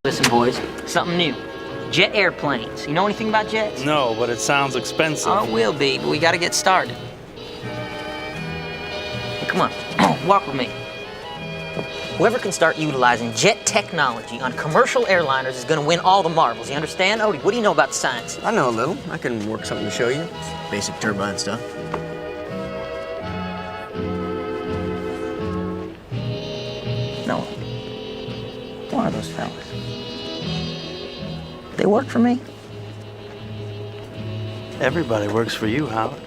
Listen, boys, something new. Jet airplanes. You know anything about jets? No, but it sounds expensive. Oh, it will be, but we gotta get started. Hey, come on, walk with me. Whoever can start utilizing jet technology on commercial airliners is gonna win all the marbles, you understand? Odie, what do you know about science? I know a little. I can work something to show you. Basic turbine stuff. No. One of those fellas. They work for me. Everybody works for you, Howard.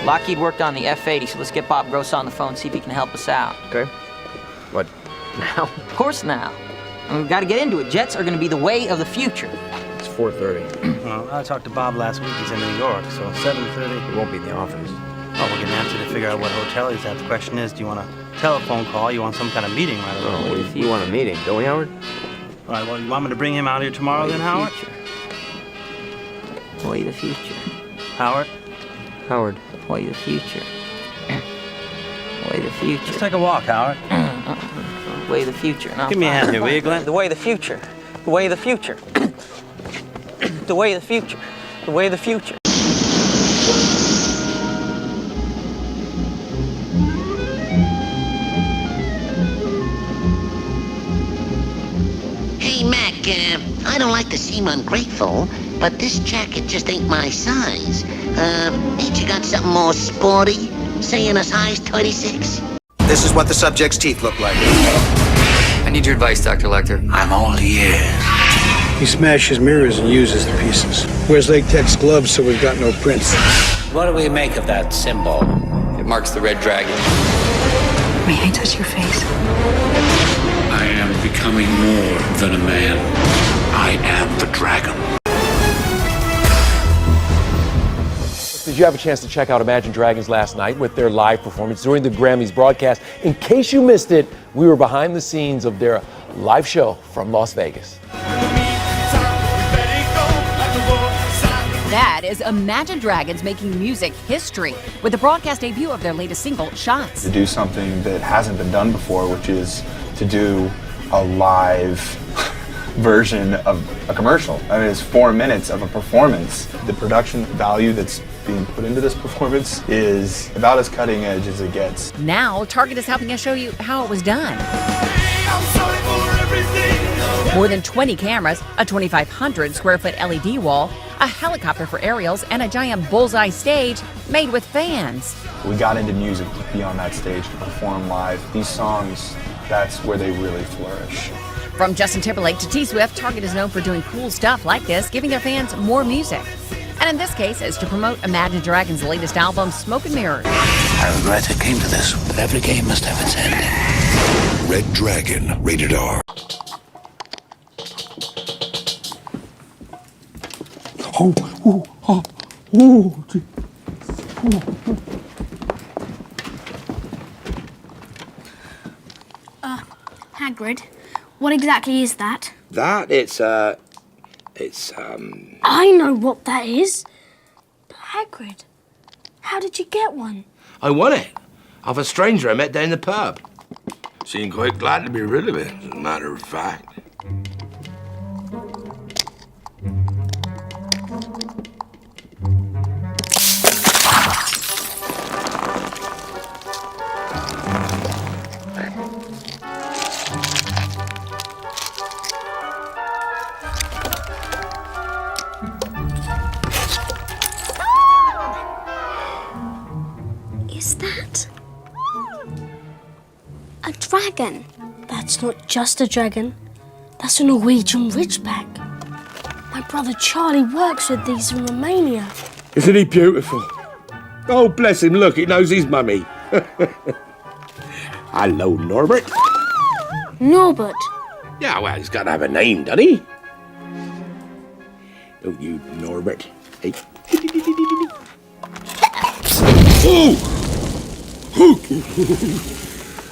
Lockheed worked on the F-80, so let's get Bob Gross on the phone, see if he can help us out. Okay. What, now? Of course now. I mean, we've got to get into it. Jets are going to be the way of the future. It's 4:30. Well, I talked to Bob last week. He's in New York, so 7:30. He won't be in the office. Oh, we're gonna have to figure out what hotel he's at. The question is, do you want a telephone call? You want some kind of meeting right away? Oh, we want a meeting, don't we, Howard? All right, well, you want me to bring him out here tomorrow then, Howard? Way the future. Howard? Howard. Way the future. Way the future. Let's take a walk, Howard. Way the future. No, Give me a hand here, will you, Glenn? The way of the future. The way of the future. The way of the future. The way of the future. Hey, Mac, I don't like to seem ungrateful, but this jacket just ain't my size. Ain't you got something more sporty? Say in a size 36? This is what the subject's teeth look like. I need your advice, Dr. Lecter. I'm all ears. He smashes mirrors and uses the pieces. Wears latex gloves so we've got no prints. What do we make of that symbol? It marks the red dragon. May I touch your face? I am becoming more than a man. I am the dragon. Did you have a chance to check out Imagine Dragons last night with their live performance during the Grammys broadcast? In case you missed it, we were behind the scenes of their live show from Las Vegas. That is Imagine Dragons making music history with the broadcast debut of their latest single, Shots. To do something that hasn't been done before, which is to do a live version of a commercial. I mean, it's 4 minutes of a performance. The production value that's being put into this performance is about as cutting edge as it gets. Now, Target is helping us show you how it was done. More than 20 cameras, a 2,500 square foot LED wall, a helicopter for aerials, and a giant bullseye stage made with fans. We got into music to be on that stage, to perform live. These songs, that's where they really flourish. From Justin Timberlake to T-Swift, Target is known for doing cool stuff like this, giving their fans more music. And in this case, it's to promote Imagine Dragons' latest album, Smoke and Mirrors. I regret it came to this, but every game must have its ending. Red Dragon, rated R. Hagrid, what exactly is that? That? It's I know what that is. But Hagrid, how did you get one? I won it off a stranger I met down the pub. Seemed quite glad to be rid of it, as a matter of fact. Is that a dragon? That's not just a dragon. That's a Norwegian ridgeback. My brother Charlie works with these in Romania. Isn't he beautiful? Oh, bless him, look, he knows his mummy. Hello, Norbert. Norbert? Yeah, well, he's got to have a name, doesn't he? Don't you, Norbert? Hey. Oh!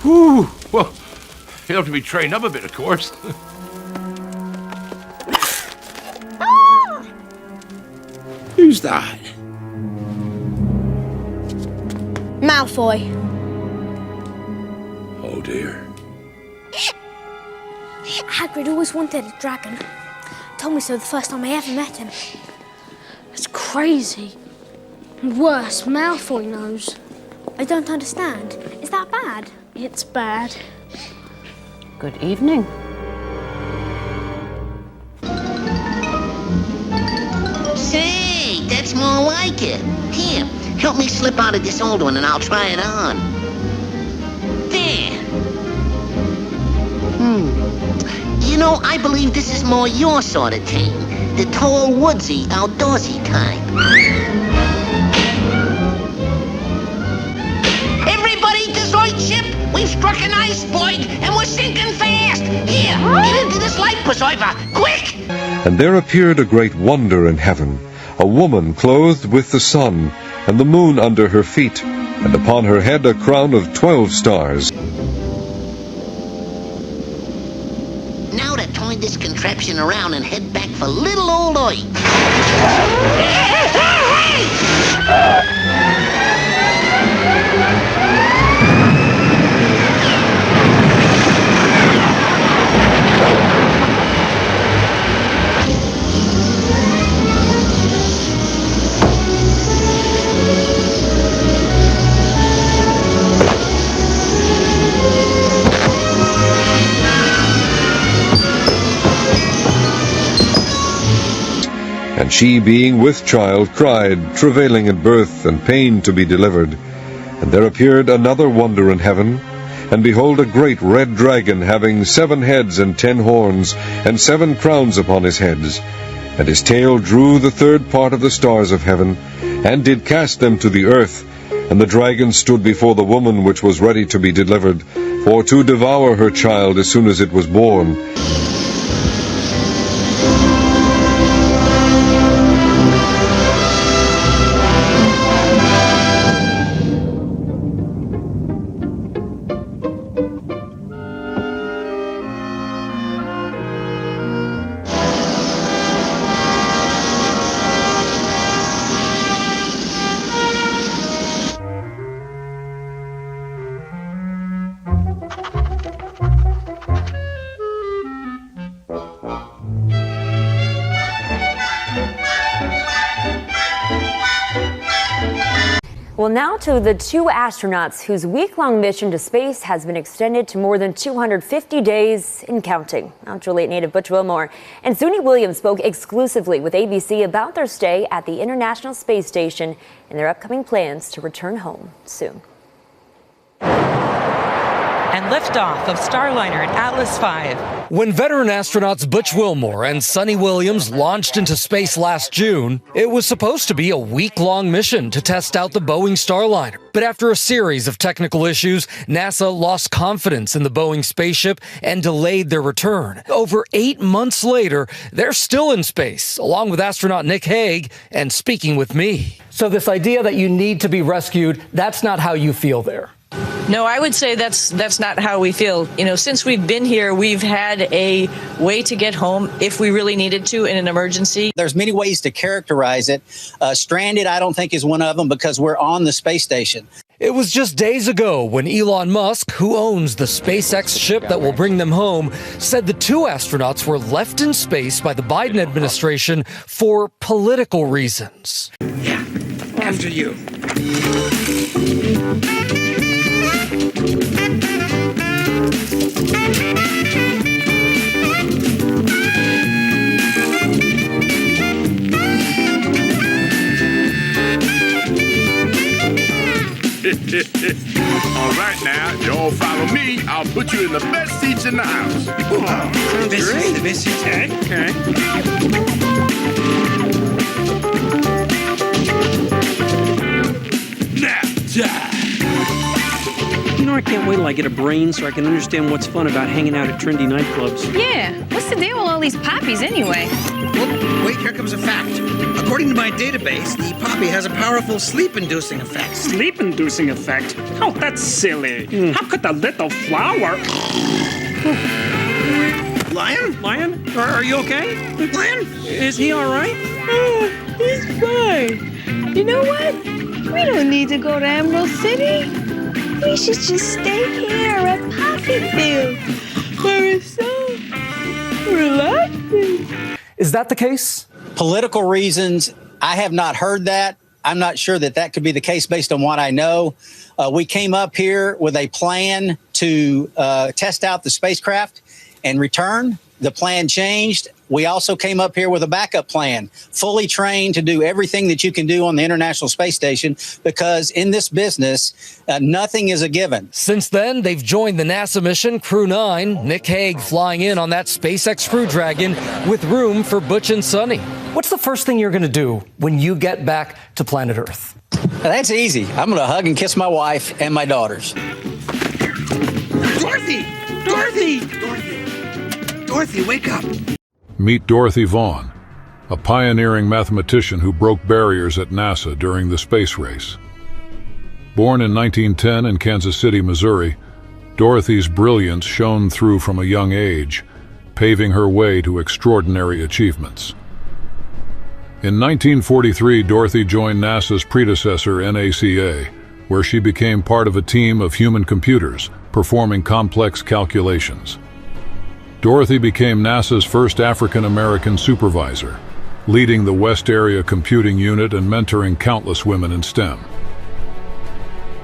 Ooh. Well, he'll have to be trained up a bit, of course. Who's that? Malfoy. Oh dear. Hagrid always wanted a dragon. Told me so the first time I ever met him. It's crazy. And worse, Malfoy knows. I don't understand. Is that bad? It's bad. Good evening. Say, that's more like it. Here, help me slip out of this old one and I'll try it on. There. You know, I believe this is more your sort of thing. The tall, woodsy, outdoorsy type. Everybody to right ship! We've struck an iceberg and we're sinking fast! Here, get into this life preserver, quick! And there appeared a great wonder in heaven, a woman clothed with the sun, and the moon under her feet, and upon her head a crown of 12 stars. Now to turn this contraption around and head back for little old Oi. And she, being with child, cried, travailing in birth, and pain to be delivered. And there appeared another wonder in heaven, and behold, a great red dragon, having 7 heads and 10 horns, and 7 crowns upon his heads. And his tail drew the 3rd part of the stars of heaven, and did cast them to the earth. And the dragon stood before the woman which was ready to be delivered, for to devour her child as soon as it was born. Well, now to the 2 astronauts whose week-long mission to space has been extended to more than 250 days and counting. Now, Juliet native Butch Wilmore and Suni Williams spoke exclusively with ABC about their stay at the International Space Station and their upcoming plans to return home soon. And liftoff of Starliner and Atlas V. When veteran astronauts Butch Wilmore and Sonny Williams launched into space last June, it was supposed to be a week-long mission to test out the Boeing Starliner. But after a series of technical issues, NASA lost confidence in the Boeing spaceship and delayed their return. Over 8 months later, they're still in space, along with astronaut Nick Hague, and speaking with me. So this idea that you need to be rescued, that's not how you feel there. No, I would say that's not how we feel. You know, since we've been here, we've had a way to get home if we really needed to in an emergency. There's many ways to characterize it. Stranded, I don't think, is one of them because we're on the space station. It was just days ago when Elon Musk, who owns the SpaceX ship that will bring them home, said the 2 astronauts were left in space by the Biden administration for political reasons. Yeah, after you. All right now, if you all follow me, I'll put you in the best seats in the house. Oh, Sounds great. The best seats, okay. Nap time. You know, I can't wait till I get a brain so I can understand what's fun about hanging out at trendy nightclubs. Yeah, what's the deal with all these poppies anyway? Oh, wait, here comes a fact. According to my database, the poppy has a powerful sleep-inducing effect. Sleep-inducing effect? Oh, that's silly. How could a little flower... Lion? Lion? Are you okay? Lion? Is he all right? Oh, he's fine. You know what? We don't need to go to Emerald City. We should just stay here at Poppy Field, where it's so relaxing. Is that the case? Political reasons, I have not heard that. I'm not sure that that could be the case based on what I know. We came up here with a plan to test out the spacecraft and return. The plan changed. We also came up here with a backup plan, fully trained to do everything that you can do on the International Space Station, because in this business, nothing is a given. Since then, they've joined the NASA mission Crew 9, Nick Hague flying in on that SpaceX Crew Dragon with room for Butch and Sonny. What's the first thing you're going to do when you get back to planet Earth? That's easy. I'm going to hug and kiss my wife and my daughters. Dorothy! Dorothy! Dorothy, wake up! Meet Dorothy Vaughan, a pioneering mathematician who broke barriers at NASA during the space race. Born in 1910 in Kansas City, Missouri, Dorothy's brilliance shone through from a young age, paving her way to extraordinary achievements. In 1943, Dorothy joined NASA's predecessor, NACA, where she became part of a team of human computers performing complex calculations. Dorothy became NASA's first African-American supervisor, leading the West Area Computing Unit and mentoring countless women in STEM.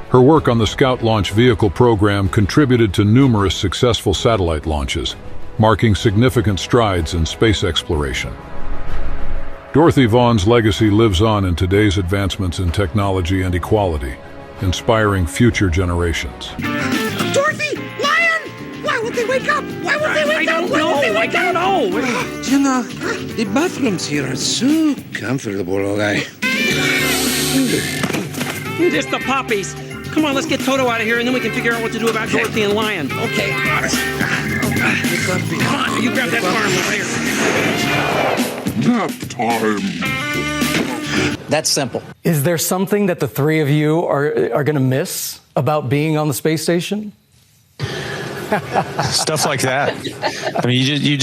Her work on the Scout Launch Vehicle program contributed to numerous successful satellite launches, marking significant strides in space exploration. Dorothy Vaughan's legacy lives on in today's advancements in technology and equality, inspiring future generations. Dorothy! Lion! Why won't they wake up? Why won't they wake up? Why won't they wake up? I don't know. You know, the bathrooms here are so comfortable, okay? Just the puppies. Come on, let's get Toto out of here, and then we can figure out what to do about Dorothy and Lion. Okay. Come on, you grab that farm over here. Nap time. That's simple. Is there something that the three of you are going to miss about being on the space station? Stuff like that. I mean, you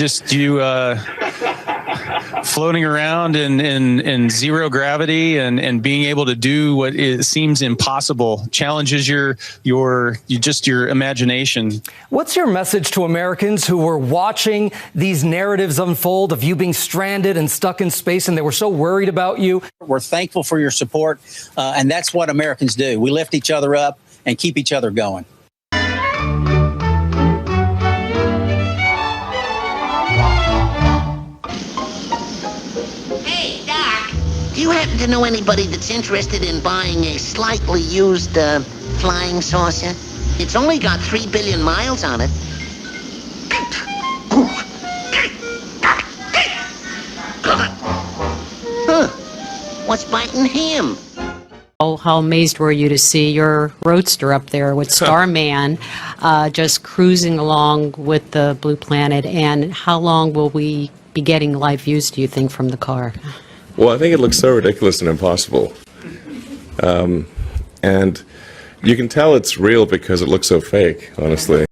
floating around in zero gravity and being able to do what seems impossible challenges your imagination. What's your message to Americans who were watching these narratives unfold of you being stranded and stuck in space, and they were so worried about you? We're thankful for your support, and that's what Americans do. We lift each other up and keep each other going. Do you happen to know anybody that's interested in buying a slightly used flying saucer? It's only got 3 billion miles on it. Huh. What's biting him? Oh, how amazed were you to see your roadster up there with Starman just cruising along with the Blue Planet? And how long will we be getting live views, do you think, from the car? Well, I think it looks so ridiculous and impossible. And you can tell it's real because it looks so fake, honestly.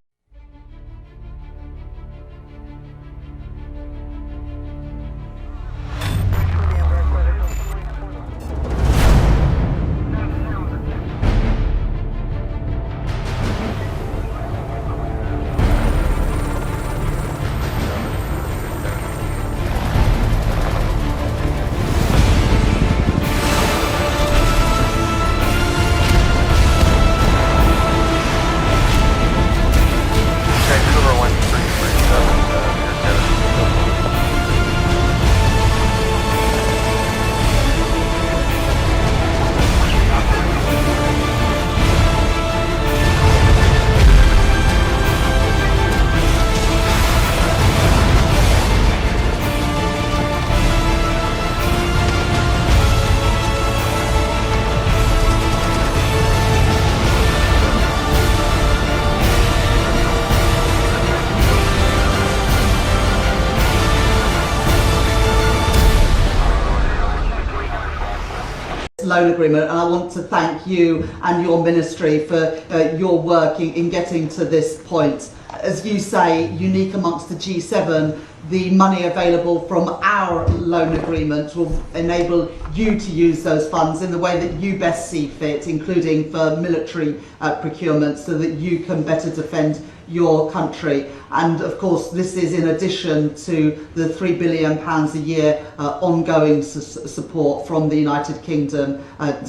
loan agreement, and I want to thank you and your ministry for your work in getting to this point. as you say, unique amongst the G7. The money available from our loan agreement will enable you to use those funds in the way that you best see fit, including for military procurement, so that you can better defend your country. And of course, this is in addition to the £3 billion a year ongoing support from the United Kingdom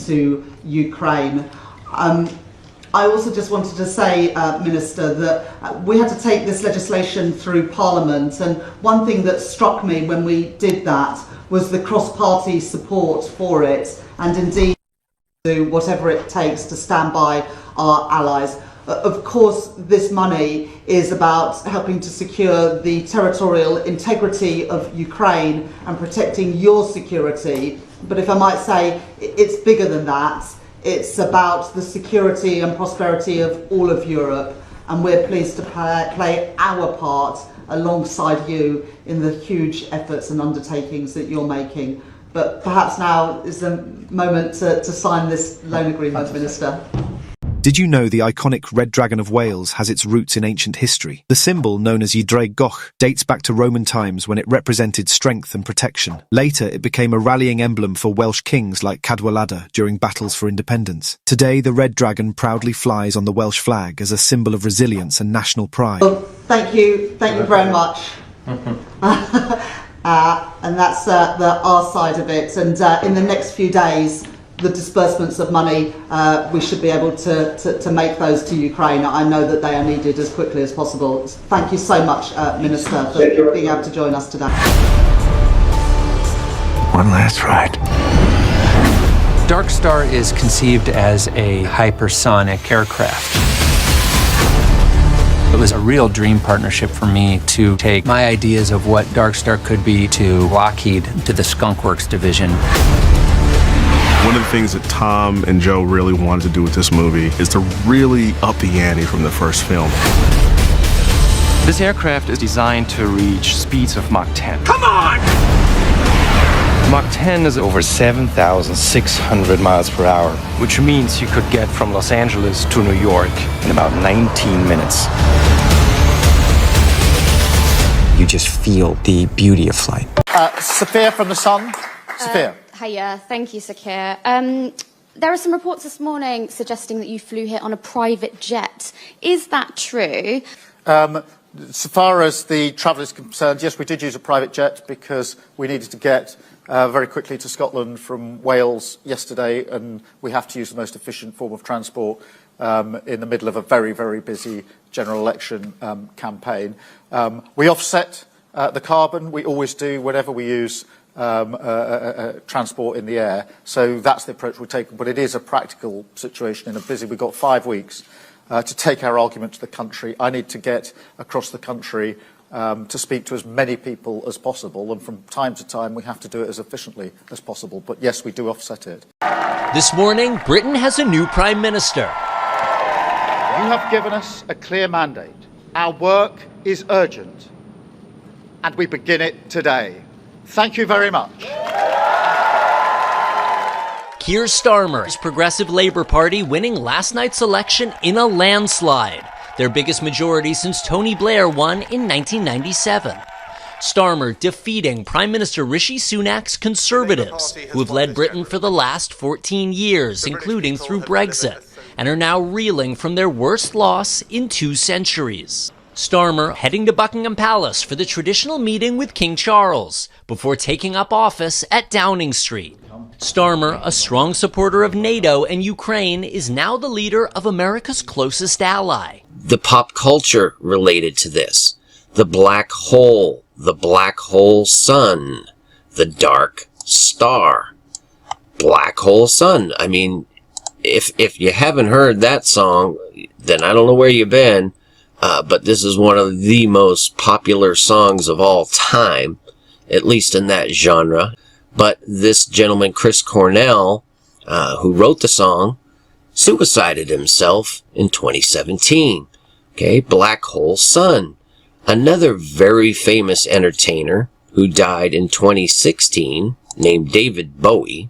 to Ukraine. I also just wanted to say, Minister, that we had to take this legislation through Parliament, and one thing that struck me when we did that was the cross-party support for it, and indeed do whatever it takes to stand by our allies. Of course, this money is about helping to secure the territorial integrity of Ukraine and protecting your security, but if I might say, it's bigger than that. It's about the security and prosperity of all of Europe, and we're pleased to play our part alongside you in the huge efforts and undertakings that you're making. But perhaps now is the moment to sign this loan agreement, Minister. Did you know the iconic Red Dragon of Wales has its roots in ancient history? The symbol, known as Ydraig Goch, dates back to Roman times when it represented strength and protection. Later, it became a rallying emblem for Welsh kings like Cadwaladr during battles for independence. Today, the Red Dragon proudly flies on the Welsh flag as a symbol of resilience and national pride. Well, thank you very much. And that's our side of it. And in the next few days, the disbursements of money, we should be able to make those to Ukraine. I know that they are needed as quickly as possible. Thank you so much, Minister, for being able to join us today. One last ride. Dark Star is conceived as a hypersonic aircraft. It was a real dream partnership for me to take my ideas of what Dark Star could be to Lockheed, to the Skunk Works division. One of the things that Tom and Joe really wanted to do with this movie is to really up the ante from the first film. This aircraft is designed to reach speeds of Mach 10. Come on! Mach 10 is over 7,600 miles per hour, which means you could get from Los Angeles to New York in about 19 minutes. You just feel the beauty of flight. Sophia from The Sun. Sophia. Hiya, thank you, Sakir. There are some reports this morning suggesting that you flew here on a private jet. Is that true? So far as the travel is concerned, yes, we did use a private jet because we needed to get very quickly to Scotland from Wales yesterday, and we have to use the most efficient form of transport in the middle of a very, very busy general election campaign. We offset the carbon. We always do whenever we use transport in the air. So that's the approach we're taking. But it is a practical situation in a busy. We've got 5 weeks to take our argument to the country. I need to get across the country to speak to as many people as possible. And from time to time, we have to do it as efficiently as possible. But yes, we do offset it. This morning, Britain has a new Prime Minister. You have given us a clear mandate. Our work is urgent. And we begin it today. Thank you very much. Keir Starmer's Progressive Labour Party winning last night's election in a landslide, their biggest majority since Tony Blair won in 1997. Starmer defeating Prime Minister Rishi Sunak's Conservatives, who have led Britain for the last 14 years, including through Brexit, and are now reeling from their worst loss in 2 centuries. Starmer heading to Buckingham Palace for the traditional meeting with King Charles before taking up office at Downing Street. Starmer, a strong supporter of NATO and Ukraine, is now the leader of America's closest ally. The pop culture related to this, the black hole sun, the dark star, black hole sun. I mean, if you haven't heard that song, then I don't know where you've been. But this is one of the most popular songs of all time, at least in that genre. But this gentleman, Chris Cornell, who wrote the song, suicided himself in 2017. Okay, Black Hole Sun. Another very famous entertainer who died in 2016, named David Bowie,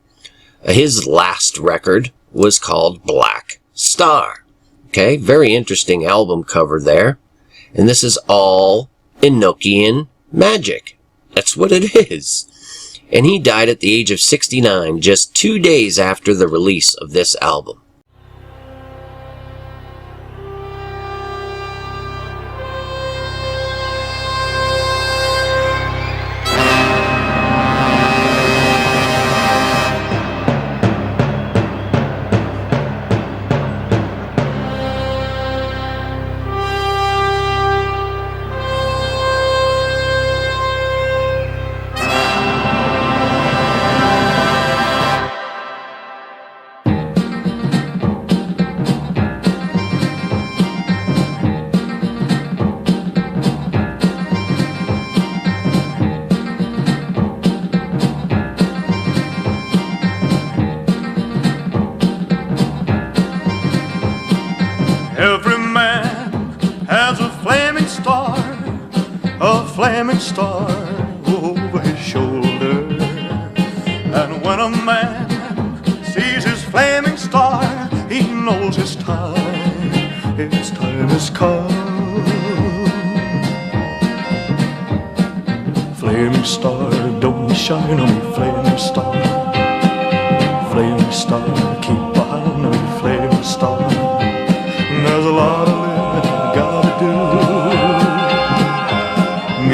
his last record was called Black Star. Okay, very interesting album cover there. And this is all Enochian magic. That's what it is. And he died at the age of 69, just 2 days after the release of this album. Every man has a flaming star over his shoulder. And when a man sees his flaming star, he knows his time has come. Flaming star, don't shine on me, flaming star. Flaming star, keep behind me, flaming star. There's a lot of living I gotta do.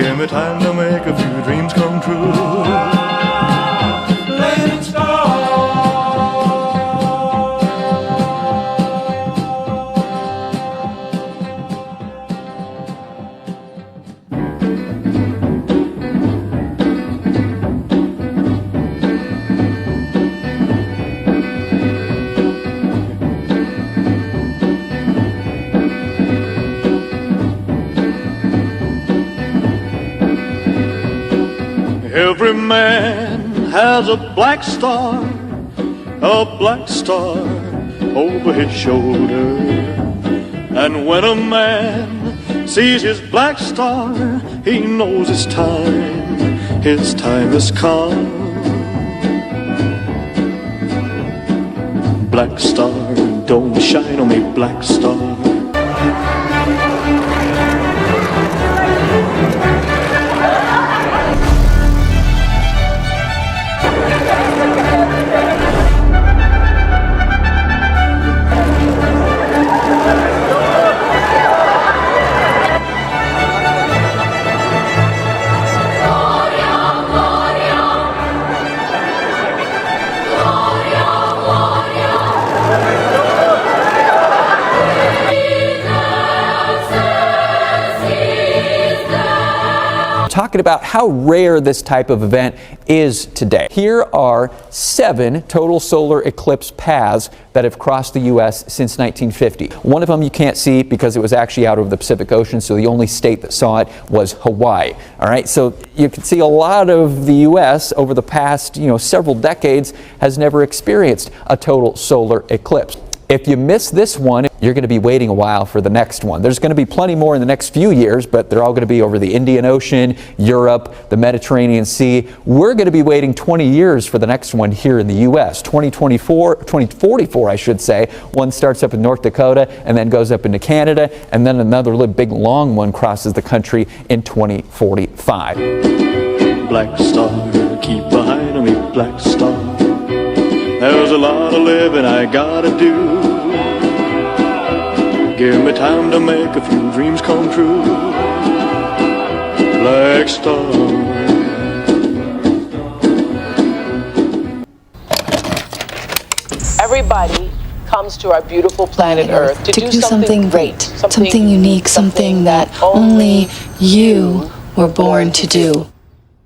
Give me time to make a few dreams come true. Flaming star. Every man has a black star over his shoulder. And when a man sees his black star, he knows his time has come. Black star, don't shine on me, black star. Talking about how rare this type of event is today. Here are 7 total solar eclipse paths that have crossed the U.S. since 1950. One of them you can't see because it was actually out over the Pacific Ocean, so the only state that saw it was Hawaii. All right, so you can see a lot of the U.S. over the past, several decades has never experienced a total solar eclipse. If you miss this one, you're going to be waiting a while for the next one. There's going to be plenty more in the next few years, but they're all going to be over the Indian Ocean, Europe, the Mediterranean Sea. We're going to be waiting 20 years for the next one here in the U.S. 2044, I should say. One starts up in North Dakota and then goes up into Canada, and then another big long one crosses the country in 2045. Black star, keep behind me, black star. There's a lot of living I gotta do. Give me time to make a few dreams come true. Black star. Everybody comes to our beautiful planet Earth to do something great, something unique, something that only you were born to do.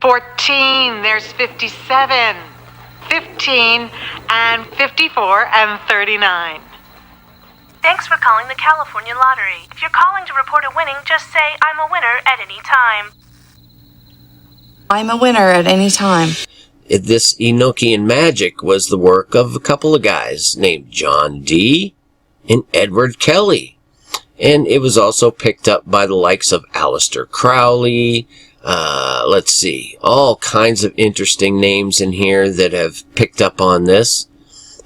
14, there's 57. 15 and 54 and 39. Thanks for calling the California Lottery. If you're calling to report a winning, just say, I'm a winner at any time. I'm a winner at any time. This Enochian magic was the work of a couple of guys named John Dee and Edward Kelly. And it was also picked up by the likes of Aleister Crowley. Let's see, all kinds of interesting names in here that have picked up on this.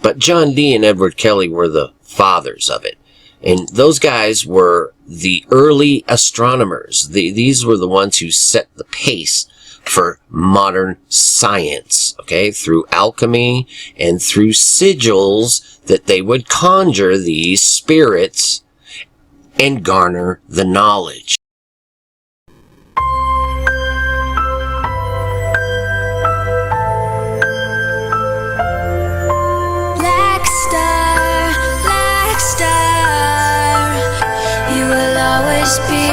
But John Dee and Edward Kelly were the fathers of it. And those guys were the early astronomers. These were the ones who set the pace for modern science, okay, through alchemy and through sigils that they would conjure these spirits and garner the knowledge. Black star, you will always be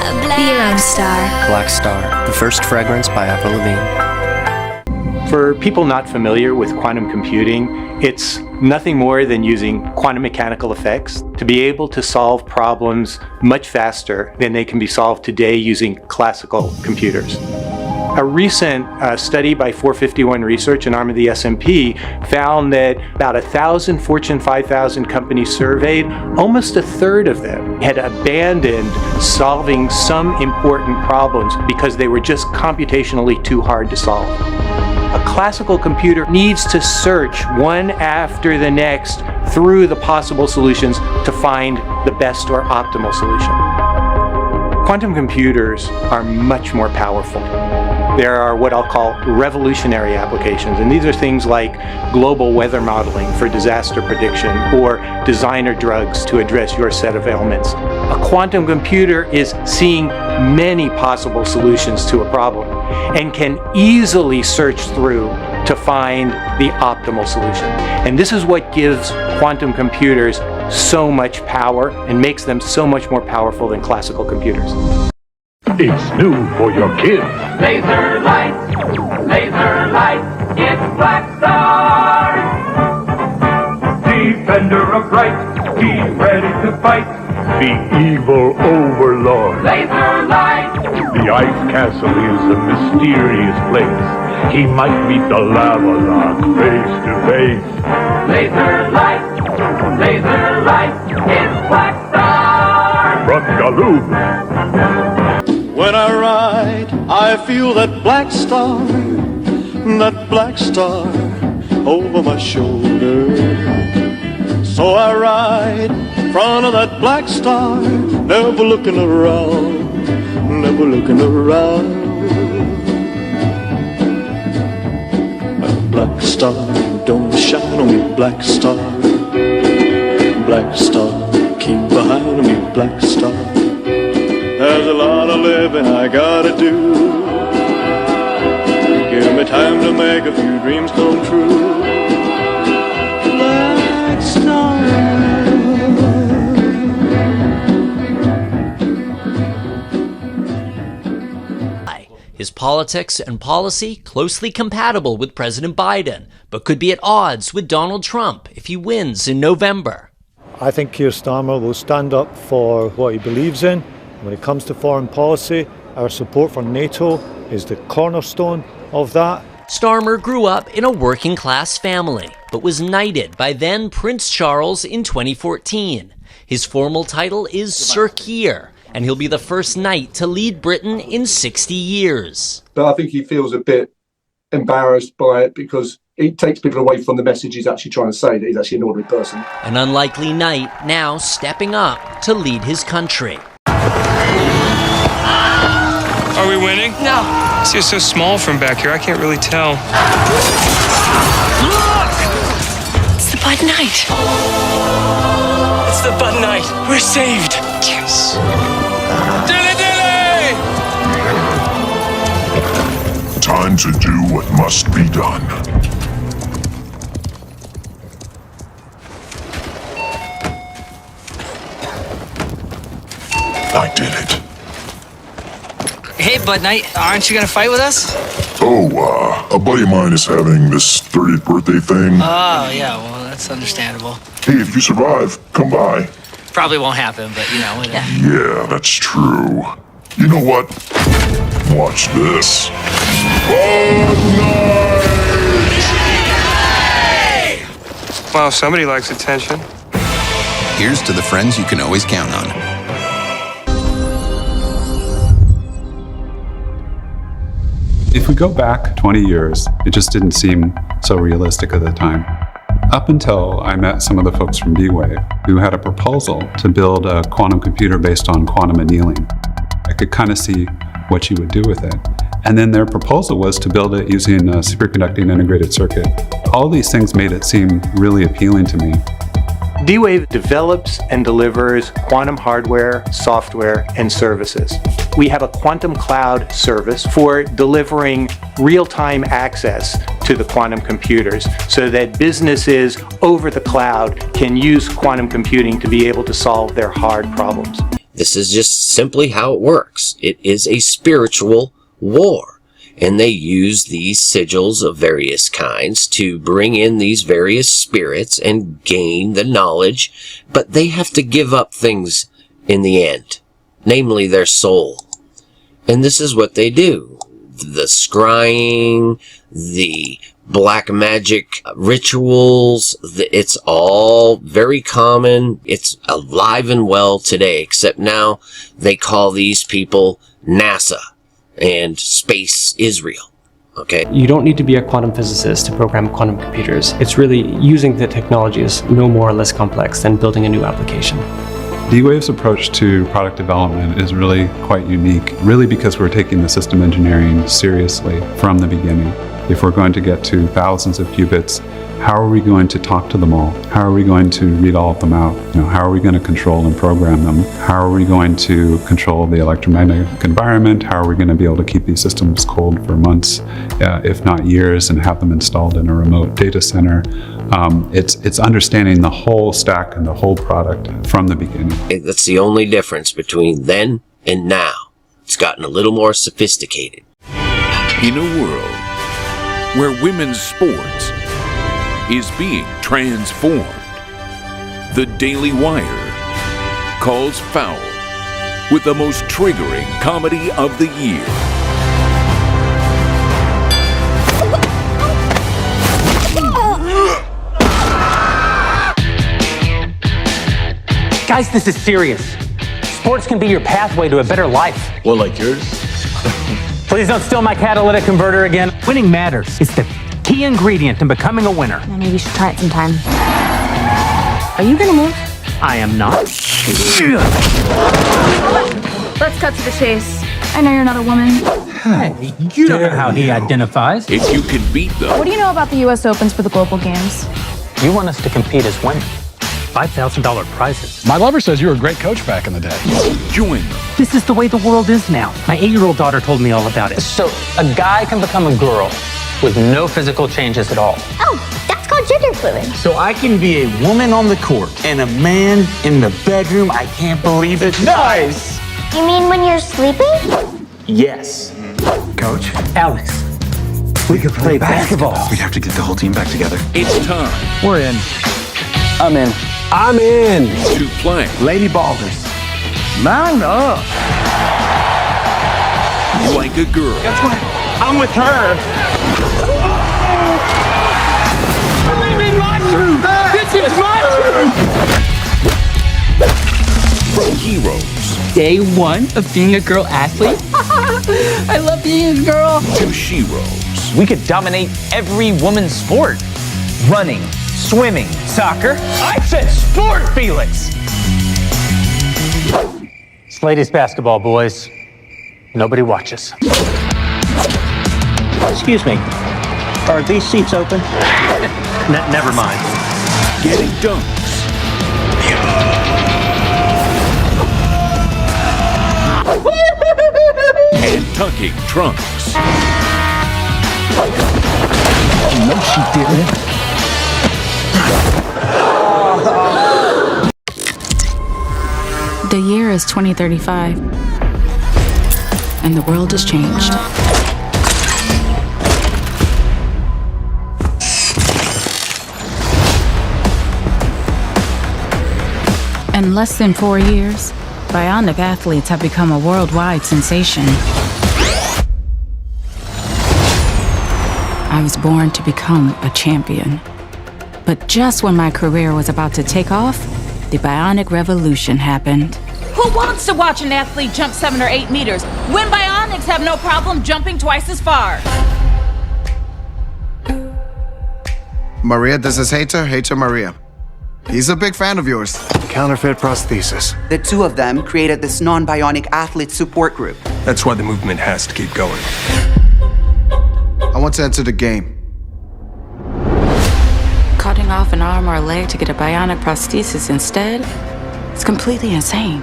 a black star. Black Star, the first fragrance by Avril Lavigne. For people not familiar with quantum computing, it's nothing more than using quantum mechanical effects to be able to solve problems much faster than they can be solved today using classical computers. A recent study by 451 Research, an arm of the S&P, found that about 1,000 Fortune 5,000 companies surveyed, almost a third of them had abandoned solving some important problems because they were just computationally too hard to solve. A classical computer needs to search one after the next through the possible solutions to find the best or optimal solution. Quantum computers are much more powerful. There are what I'll call revolutionary applications, and these are things like global weather modeling for disaster prediction or designer drugs to address your set of ailments. A quantum computer is seeing many possible solutions to a problem and can easily search through to find the optimal solution. And this is what gives quantum computers so much power and makes them so much more powerful than classical computers. It's new for your kids. Laser lights, it's Black Star. Defender of right, he's ready to fight the evil overlord. Laser lights. The ice castle is a mysterious place. He might meet the lava lock face to face. Laser lights, it's Black Star. From Galoob. When I ride, I feel that black star over my shoulder. So I ride in front of that black star, never looking around. A black star, don't shine on me, black star. Black star, keep behind me, black star. There's a lot of living I gotta do. Give me time to make a few dreams come true. Black star. His politics and policy closely compatible with President Biden, but could be at odds with Donald Trump if he wins in November. I think Keir Starmer will stand up for what he believes in. When it comes to foreign policy, our support for NATO is the cornerstone of that. Starmer grew up in a working-class family, but was knighted by then Prince Charles in 2014. His formal title is Sir Keir, and he'll be the first knight to lead Britain in 60 years. But I think he feels a bit embarrassed by it because it takes people away from the message he's actually trying to say, that he's actually an ordinary person. An unlikely knight now stepping up to lead his country. Are we winning? No. See, you're so small from back here, I can't really tell. Look! It's the Bud Knight. It's the Bud Knight. We're saved. Yes. Dilly dilly! Time to do what must be done. I did it. Hey, Bud Knight, aren't you gonna fight with us? Oh, a buddy of mine is having this 30th birthday thing. Oh, yeah, well, that's understandable. Hey, if you survive, come by. Probably won't happen, but you know, whatever. Yeah, that's true. You know what? Watch this. Wow, somebody likes attention. Here's to the friends you can always count on. If we go back 20 years, it just didn't seem so realistic at the time. Up until I met some of the folks from D-Wave who had a proposal to build a quantum computer based on quantum annealing. I could kind of see what you would do with it. And then their proposal was to build it using a superconducting integrated circuit. All these things made it seem really appealing to me. D-Wave develops and delivers quantum hardware, software, and services. We have a quantum cloud service for delivering real-time access to the quantum computers so that businesses over the cloud can use quantum computing to be able to solve their hard problems. This is just simply how it works. It is a spiritual war. And they use these sigils of various kinds to bring in these various spirits and gain the knowledge, but they have to give up things in the end, namely their soul. And this is what they do. The scrying, the black magic rituals, it's all very common. It's alive and well today, except now they call these people NASA and Space Israel. Okay? You don't need to be a quantum physicist to program quantum computers. It's really using the technology is no more or less complex than building a new application. D-Wave's approach to product development is really quite unique, really because we're taking the system engineering seriously from the beginning. If we're going to get to thousands of qubits, how are we going to talk to them all? How are we going to read all of them out? How are we going to control and program them? How are we going to control the electromagnetic environment? How are we going to be able to keep these systems cold for months, if not years, and have them installed in a remote data center? It's understanding the whole stack and the whole product from the beginning. That's the only difference between then and now. It's gotten a little more sophisticated. In a world where women's sports is being transformed, the Daily Wire calls foul with the most triggering comedy of the year. Guys, this is serious. Sports can be your pathway to a better life. Well, like yours? Please don't steal my catalytic converter again. Winning matters. It's the key ingredient in becoming a winner. Maybe you should try it sometime. Are you gonna move? I am not. Let's cut to the chase. I know you're not a woman. Hey, you know how he identifies. If you can beat them. What do you know about the U.S. Opens for the Global Games? You want us to compete as women. $5,000 prizes. My lover says you were a great coach back in the day. Join them. This is the way the world is now. My 8-year-old daughter told me all about it. So a guy can become a girl with no physical changes at all. Oh, that's called gender fluid. So I can be a woman on the court and a man in the bedroom. I can't believe it. Nice! You mean when you're sleeping? Yes. Coach? Alex, we could play basketball. We have to get the whole team back together. It's time. We're in. I'm in. I'm in. To play. Lady Balders. Mount up. Like a girl. Guess what? I'm with her. Believe in my truth. This is my truth. From heroes. Day one of being a girl athlete. I love being a girl. To sheroes. We could dominate every woman's sport. Running, swimming, soccer. I said sport, Felix. It's ladies basketball, boys. Nobody watches. Excuse me. Are these seats open? Never mind. Getting dunks. And tucking trunks. No, she didn't. The year is 2035, and the world has changed. In less than 4 years, bionic athletes have become a worldwide sensation. I was born to become a champion. But just when my career was about to take off, the bionic revolution happened. Who wants to watch an athlete jump 7 or 8 meters when bionics have no problem jumping twice as far? Maria, this is Hater Maria. He's a big fan of yours. Counterfeit prosthesis. The two of them created this non-bionic athlete support group. That's why the movement has to keep going. I want to enter the game. Cutting off an arm or a leg to get a bionic prosthesis instead? It's completely insane.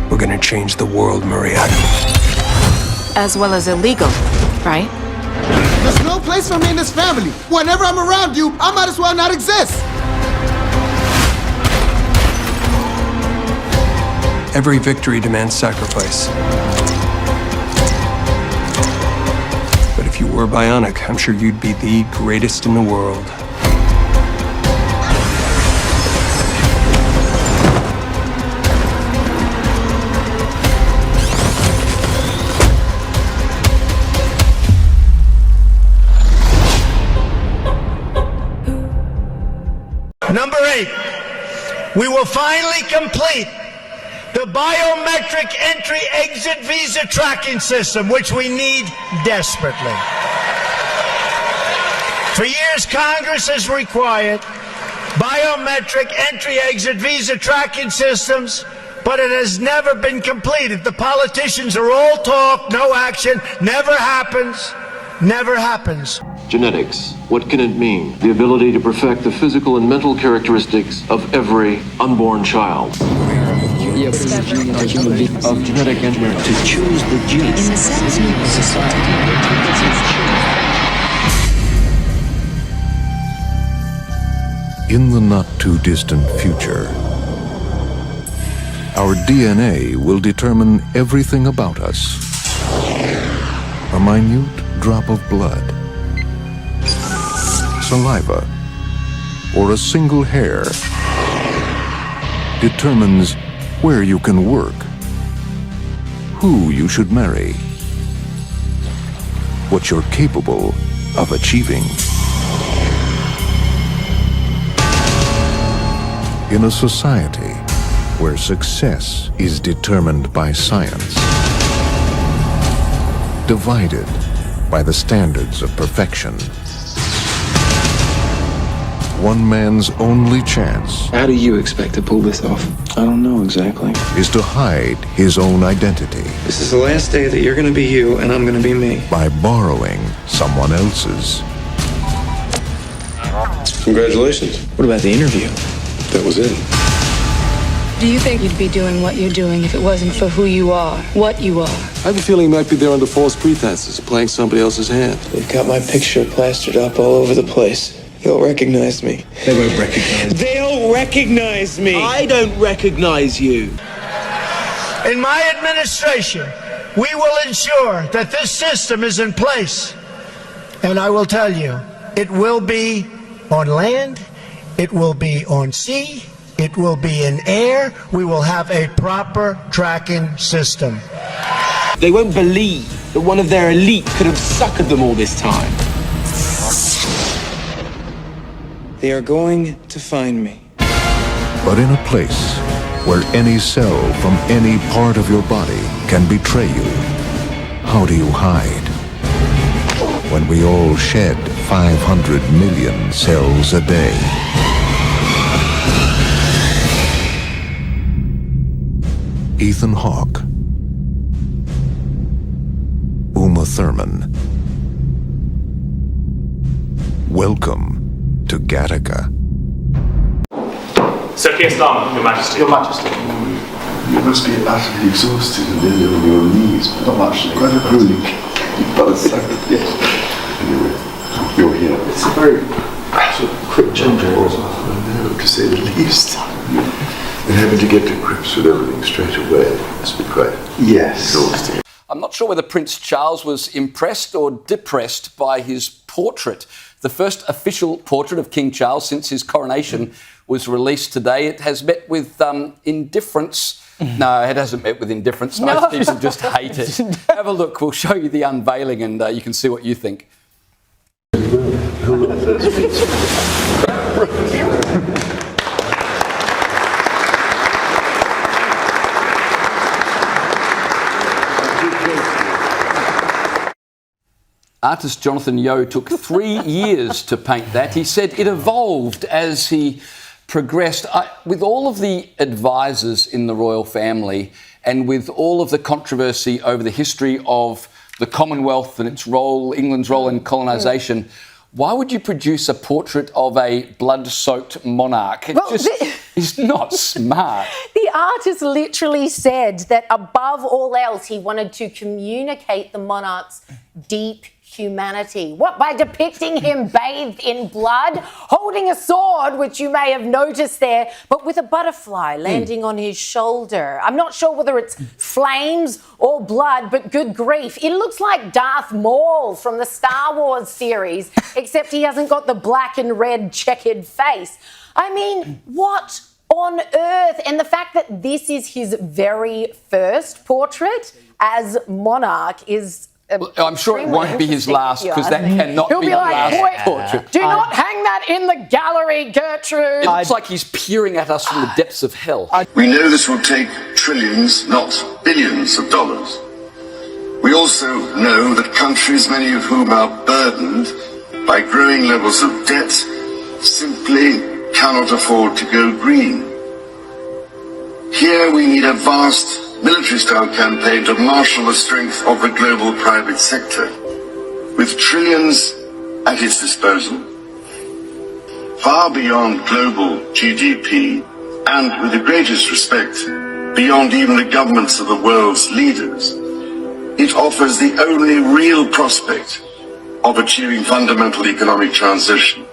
We're gonna change the world, Maria. As well as illegal, right? There's no place for me in this family. Whenever I'm around you, I might as well not exist. Every victory demands sacrifice. But if you were bionic, I'm sure you'd be the greatest in the world. Number 8, we will finally complete the biometric entry-exit visa tracking system, which we need desperately. For years, Congress has required biometric entry-exit visa tracking systems, but it has never been completed. The politicians are all talk, no action, never happens, never happens. Genetics, what can it mean? The ability to perfect the physical and mental characteristics of every unborn child. Of genetic engineering to choose the genes in society. In the not-too-distant future, our DNA will determine everything about us. A minute drop of blood, saliva, or a single hair determines where you can work, who you should marry, what you're capable of achieving. In a society where success is determined by science, divided by the standards of perfection, one man's only chance. How do you expect to pull this off? I don't know exactly. Is to hide his own identity. This is the last day that you're going to be you and I'm going to be me. By borrowing someone else's. Congratulations. What about the interview? That was it. Do you think you'd be doing what you're doing if it wasn't for who you are, what you are? I have a feeling you might be there under false pretenses, playing somebody else's hand. They've got my picture plastered up all over the place. They'll recognize me. They won't recognize me. They'll recognize me. I don't recognize you. In my administration, we will ensure that this system is in place. And I will tell you, it will be on land, it will be on sea, it will be in air. We will have a proper tracking system. They won't believe that one of their elite could have suckered them all this time. They are going to find me. But in a place where any cell from any part of your body can betray you, how do you hide? When we all shed 500 million cells a day. Ethan Hawke, Uma Thurman. Welcome to Gattaca. Sir Keir Starmer, Your Majesty. Your Majesty. You must be utterly exhausted and nearly on your knees. Not actually. Quite a grueling. Yes. Anyway, you're here. It's a very sort of quick changeover as well. To say the least. And having to get to grips with everything straight away must be quite exhausting. I'm not sure whether Prince Charles was impressed or depressed by his portrait. The first official portrait of King Charles since his coronation was released today. It has met with indifference. No, it hasn't met with indifference. Most people just hate it. Have a look. We'll show you the unveiling and you can see what you think. Artist Jonathan Yeo took 3 years to paint that. He said it evolved as he progressed. With all of the advisors in the royal family and with all of the controversy over the history of the Commonwealth and its role, England's role in colonisation, why would you produce a portrait of a blood-soaked monarch? It's not smart. The artist literally said that above all else, he wanted to communicate the monarch's deep humanity. What, by depicting him bathed in blood, holding a sword, which you may have noticed there, but with a butterfly landing on his shoulder. I'm not sure whether it's flames or blood, but good grief. It looks like Darth Maul from the Star Wars series, except he hasn't got the black and red checkered face. I mean, what on earth? And the fact that this is his very first portrait as monarch is... Well, I'm sure it won't be his last, because that cannot be the last portrait. Do not hang that in the gallery, Gertrude. It looks like he's peering at us from the depths of hell. We know this will take trillions, not billions of dollars. We also know that countries, many of whom are burdened by growing levels of debt, simply cannot afford to go green. Here we need a vast military-style campaign to marshal the strength of the global private sector, with trillions at its disposal, far beyond global GDP, and with the greatest respect, beyond even the governments of the world's leaders. It offers the only real prospect of achieving fundamental economic transition.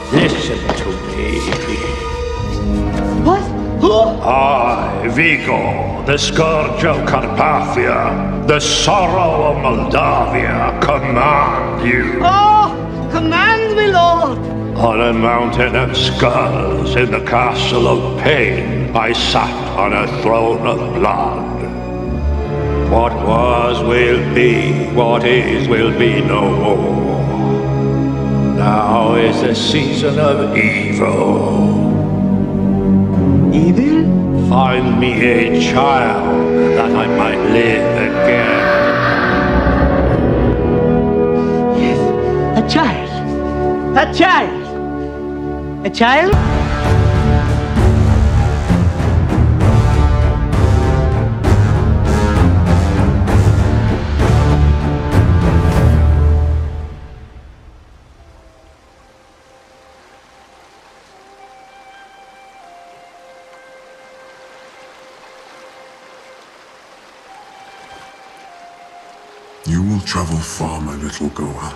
Listen to me. What? I, Vigo, the scourge of Carpathia, the sorrow of Moldavia, command you. Oh, command me, Lord. On a mountain of skulls in the castle of pain, I sat on a throne of blood. What was will be, what is will be no more. Now is the season of evil. Evil? Find me a child that I might live again. Yes, a child. A child. A child? You will travel far, my little Goa.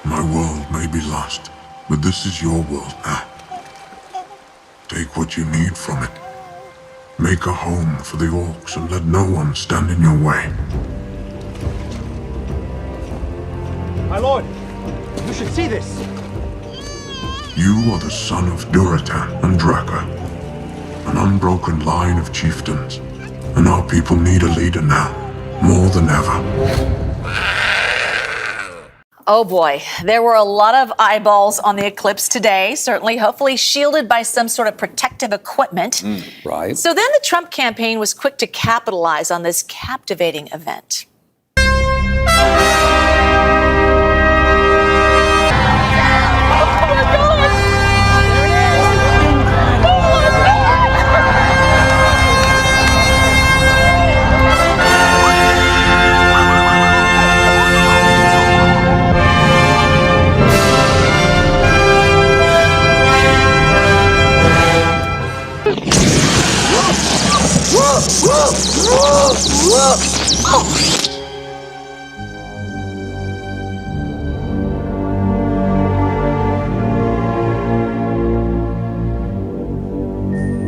My world may be lost, but this is your world now. Take what you need from it. Make a home for the orcs and let no one stand in your way. My lord, you should see this. You are the son of Duratan and Draka, an unbroken line of chieftains, and our people need a leader now, more than ever. Oh boy, there were a lot of eyeballs on the eclipse today, certainly, hopefully shielded by some sort of protective equipment. Right. So then the Trump campaign was quick to capitalize on this captivating event.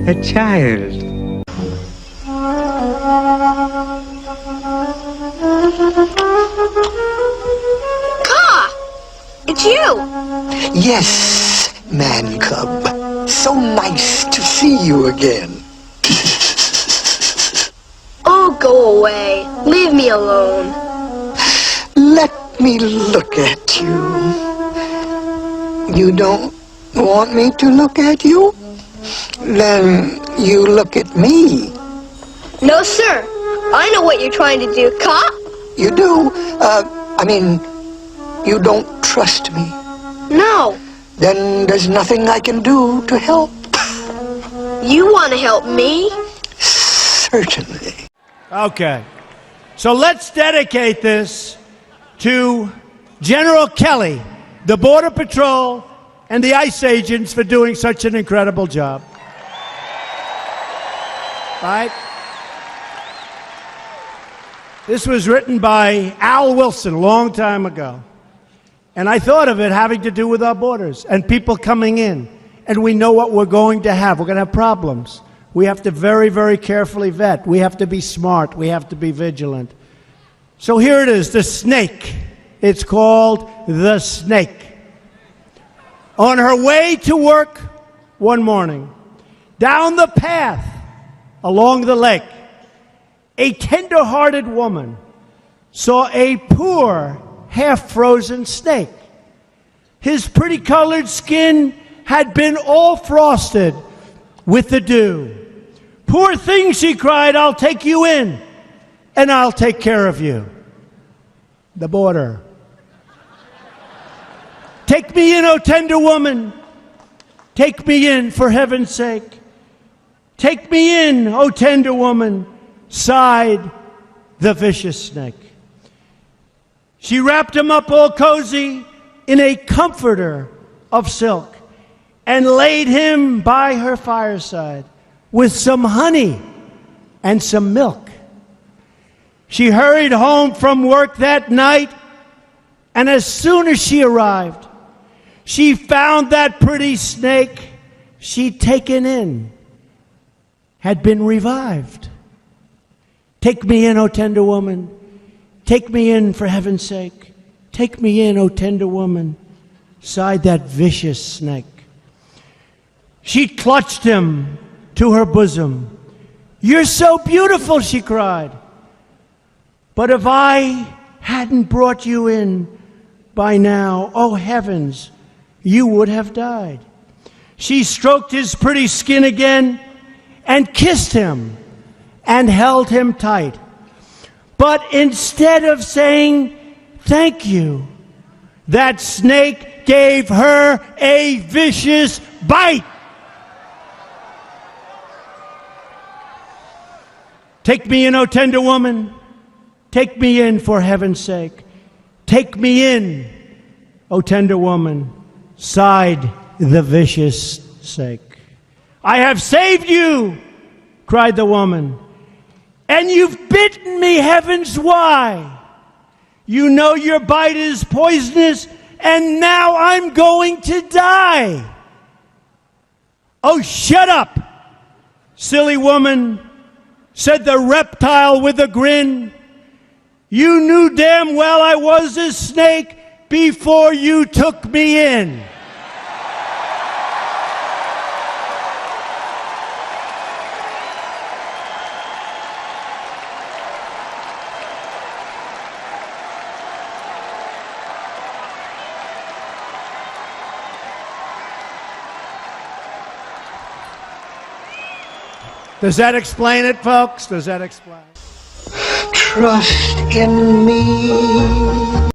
A child. Ka! It's you! Yes, man cub. So nice to see you again. Oh, go away. Leave me alone. Let let me look at you. You don't want me to look at you? Then you look at me. No, sir. I know what you're trying to do, cop. You do? You don't trust me. No. Then there's nothing I can do to help. You want to help me? Certainly. Okay. So let's dedicate this to General Kelly, the Border Patrol, and the ICE agents for doing such an incredible job. Right? This was written by Al Wilson a long time ago. And I thought of it having to do with our borders and people coming in. And we know what we're going to have. We're going to have problems. We have to very, very carefully vet. We have to be smart. We have to be vigilant. So here it is, the snake. It's called the snake. On her way to work one morning, down the path along the lake, a tender-hearted woman saw a poor, half-frozen snake. His pretty-colored skin had been all frosted with the dew. "Poor thing," she cried, "I'll take you in, and I'll take care of you." The border. "Take me in, O tender woman. Take me in, for heaven's sake. Take me in, O tender woman," sighed the vicious snake. She wrapped him up all cozy in a comforter of silk and laid him by her fireside with some honey and some milk. She hurried home from work that night, and as soon as she arrived, she found that pretty snake she'd taken in had been revived. "Take me in, O tender woman. Take me in, for heaven's sake. Take me in, O tender woman," sighed that vicious snake. She clutched him to her bosom. "You're so beautiful," she cried. "But if I hadn't brought you in by now, oh heavens, you would have died." She stroked his pretty skin again and kissed him and held him tight. But instead of saying thank you, that snake gave her a vicious bite. "Take me in, O tender woman. Take me in, for heaven's sake. Take me in, O tender woman," sighed the vicious snake. "I have saved you," cried the woman, "and you've bitten me, heavens, why? You know your bite is poisonous, and now I'm going to die." "Oh, shut up, silly woman," said the reptile with a grin. "You knew damn well I was a snake before you took me in." Does that explain it, folks? Does that explain? Trust in me.